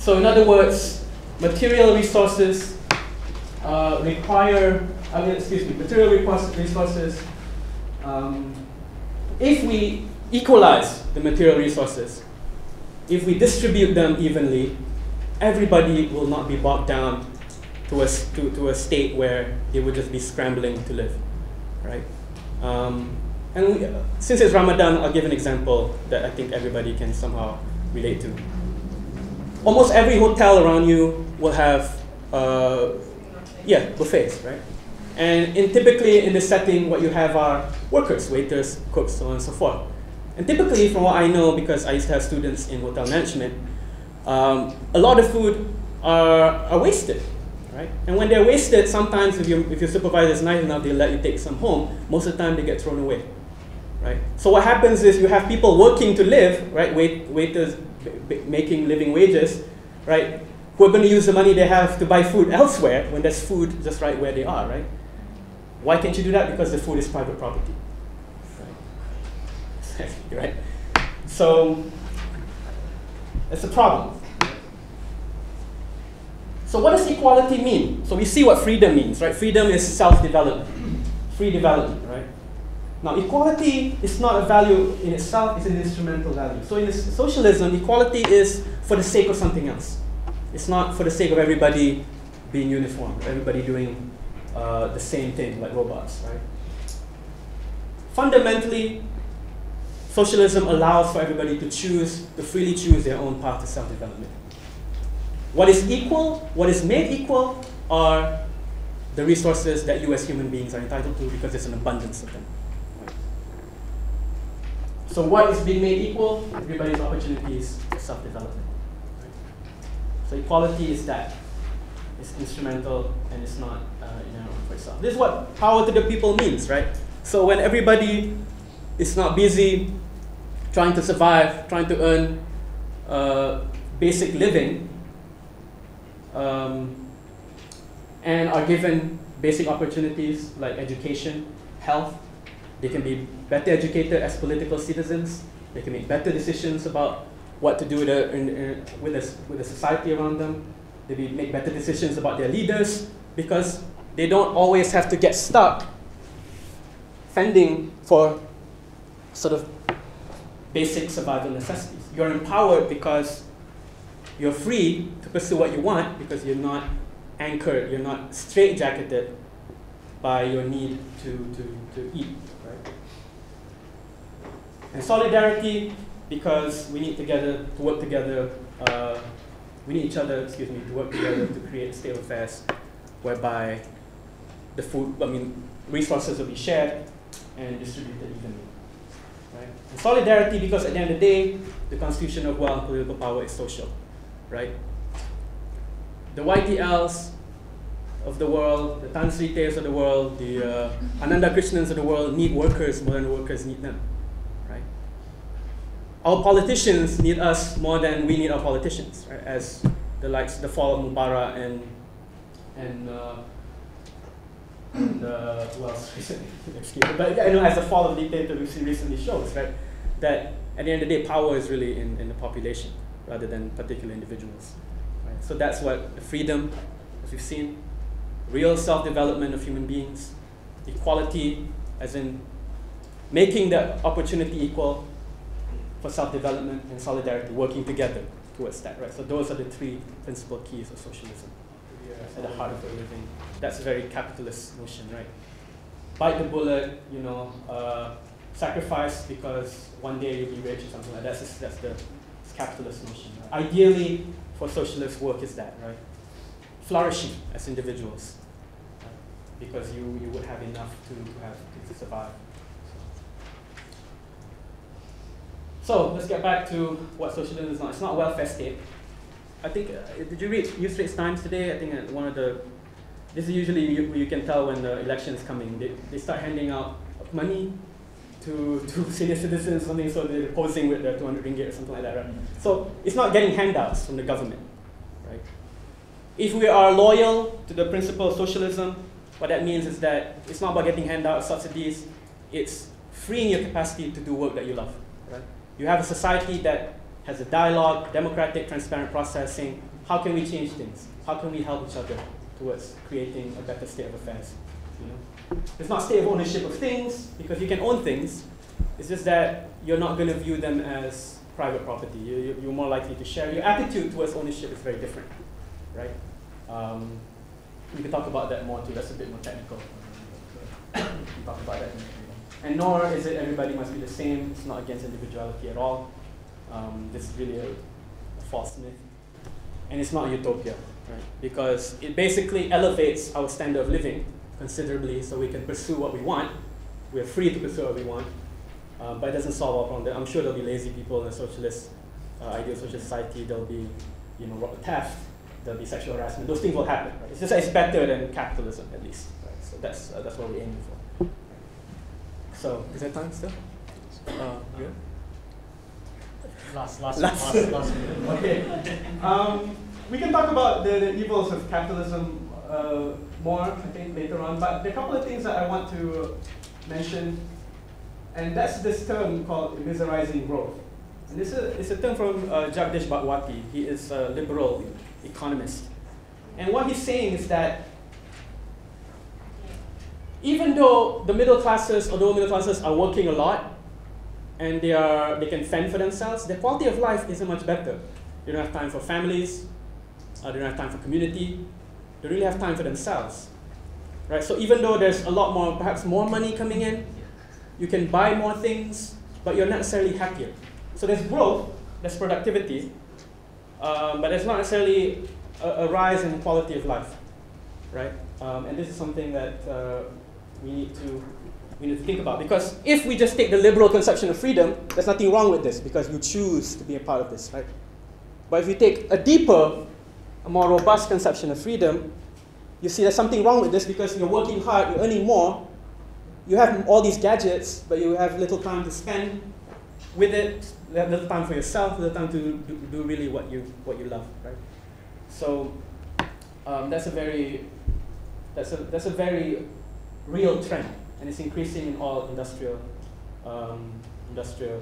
So in other words, material resources resources, if we equalize the material resources, if we distribute them evenly, everybody will not be bogged down to a state where they would just be scrambling to live, right? Since it's Ramadan, I'll give an example that I think everybody can somehow relate to. Almost every hotel around you will have buffets, right? And typically in this setting, what you have are workers, waiters, cooks, so on and so forth. And typically, from what I know, because I used to have students in hotel management, a lot of food are wasted, right? And when they're wasted, sometimes if your supervisor is nice enough, they'll let you take some home. Most of the time, they get thrown away, right? So what happens is you have people working to live, right? Waiters making living wages, right? Who are going to use the money they have to buy food elsewhere when there's food just right where they are, right? Why can't you do that? Because the food is private property, right? So it's a problem. So what does equality mean? So we see what freedom means, right? Freedom is self-development, free development, right? Now, equality is not a value in itself, it's an instrumental value. So in socialism, equality is for the sake of something else. It's not for the sake of everybody being uniform, everybody doing the same thing like robots, right? Fundamentally, socialism allows for everybody to freely choose their own path to self-development. What is equal, what is made equal, are the resources that you as human beings are entitled to because there's an abundance of them. Right? So what is being made equal? Everybody's opportunities for self-development. Right? So equality is that. It's instrumental and it's not in and of itself. This is what power to the people means, right? So when everybody is not busy trying to survive, trying to earn basic living, and are given basic opportunities like education, health, they can be better educated as political citizens. They can make better decisions about what to do with the society around them. They make better decisions about their leaders because they don't always have to get stuck fending for sort of basic survival necessities. You're empowered because you're free to pursue what you want because you're not anchored, you're not straitjacketed by your need to eat, right? And solidarity, because we need to work together, we need each other, to work together to create a state of affairs whereby the resources will be shared and distributed evenly. Right? And solidarity, because at the end of the day, the constitution of wealth and political power is social. Right? The YTLs of the world, the Tan Sri Tes of the world, the Ananda Krishnans of the world need workers more than the workers need them. Right? Our politicians need us more than we need our politicians, right? As the fall of Mubarak and who else recently? Excuse me. But as the fall of the dictator we've seen recently shows, right? That at the end of the day, power is really in the population rather than particular individuals. Right? So that's what the freedom, as we've seen, real self-development of human beings, equality, as in making the opportunity equal for self-development, and solidarity, working together towards that, right? So those are the three principal keys of socialism at the heart of everything. That's a very capitalist notion, right? Bite the bullet, sacrifice because one day you'll be rich or something like that. That's the capitalist notion. Right? Ideally, for socialist work is that, right? Flourishing as individuals, right? Because you would have enough to survive. So let's get back to what socialism is not. It's not a welfare state. I think, did you read New Straits Times today? I think one of the, this is usually you can tell when the election is coming. They start handing out money to senior citizens, something, so they're posing with the 200 ringgit or something like that, right? So it's not getting handouts from the government, right? If we are loyal to the principle of socialism, what that means is that it's not about getting handouts, subsidies, it's freeing your capacity to do work that you love, right? You have a society that has a dialogue, democratic, transparent processing. How can we change things? How can we help each other towards creating a better state of affairs? You know? It's not state of ownership of things, because you can own things. It's just that you're not going to view them as private property. You're more likely to share. Your attitude towards ownership is very different, right? We can talk about that more too. That's a bit more technical. We can talk about that. And nor is it everybody must be the same. It's not against individuality at all. This is really a false myth. And it's not a utopia, right? Because it basically elevates our standard of living considerably so we can pursue what we want. We're free to pursue what we want. But it doesn't solve our problem. I'm sure there'll be lazy people in a socialist, ideal social society. There'll be, theft. There'll be sexual harassment. Those things will happen. Right? It's just that it's better than capitalism, at least. Right? So that's what we're aiming for. So is there time still? Good. Last. Okay. We can talk about the evils of capitalism more, I think, later on. But there are a couple of things that I want to mention. And that's this term called miserizing growth. And it's a term from Jagdish Bhatwati. He is a liberal economist. And what he's saying is that even though the middle classes are working a lot and they can fend for themselves, their quality of life isn't much better. They don't have time for families, they don't have time for community, they really have time for themselves. Right? So even though there's a lot more, perhaps more money coming in, you can buy more things, but you're not necessarily happier. So there's growth, there's productivity, but there's not necessarily a rise in quality of life, right? And this is something that we need to think about, because if we just take the liberal conception of freedom, there's nothing wrong with this because you choose to be a part of this, right? But if you take a deeper, a more robust conception of freedom, you see there's something wrong with this because you're working hard, you're earning more, you have all these gadgets, but you have little time to spend with it, you have little time for yourself, little time to do really what you love, right? So that's a very real trend, and it's increasing in all industrial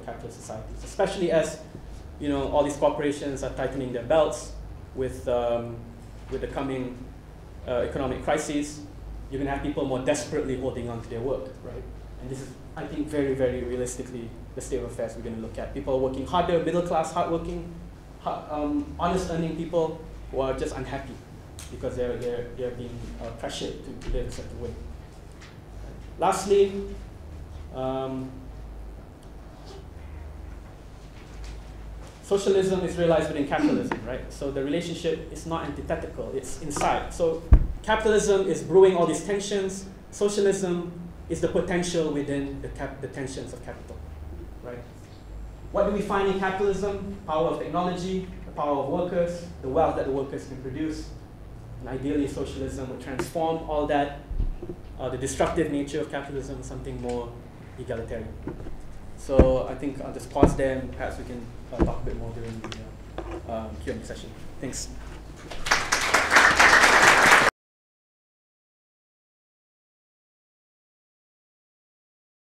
capitalist societies, especially as all these corporations are tightening their belts with the coming economic crises. You're going to have people more desperately holding on to their work, right? And this is, I think, very, very realistically the state of affairs we're going to look at. People are working harder, middle class, hardworking, honest earning people who are just unhappy because they're being pressured to live a certain way. Lastly, socialism is realized within capitalism, right? So the relationship is not antithetical, it's inside. So capitalism is brewing all these tensions. Socialism is the potential within the tensions of capital, right? What do we find in capitalism? Power of technology, the power of workers, the wealth that the workers can produce. And ideally, socialism would transform all that, the destructive nature of capitalism, something more egalitarian. So I think I'll just pause there, and perhaps we can talk a bit more during the Q&A session. Thanks.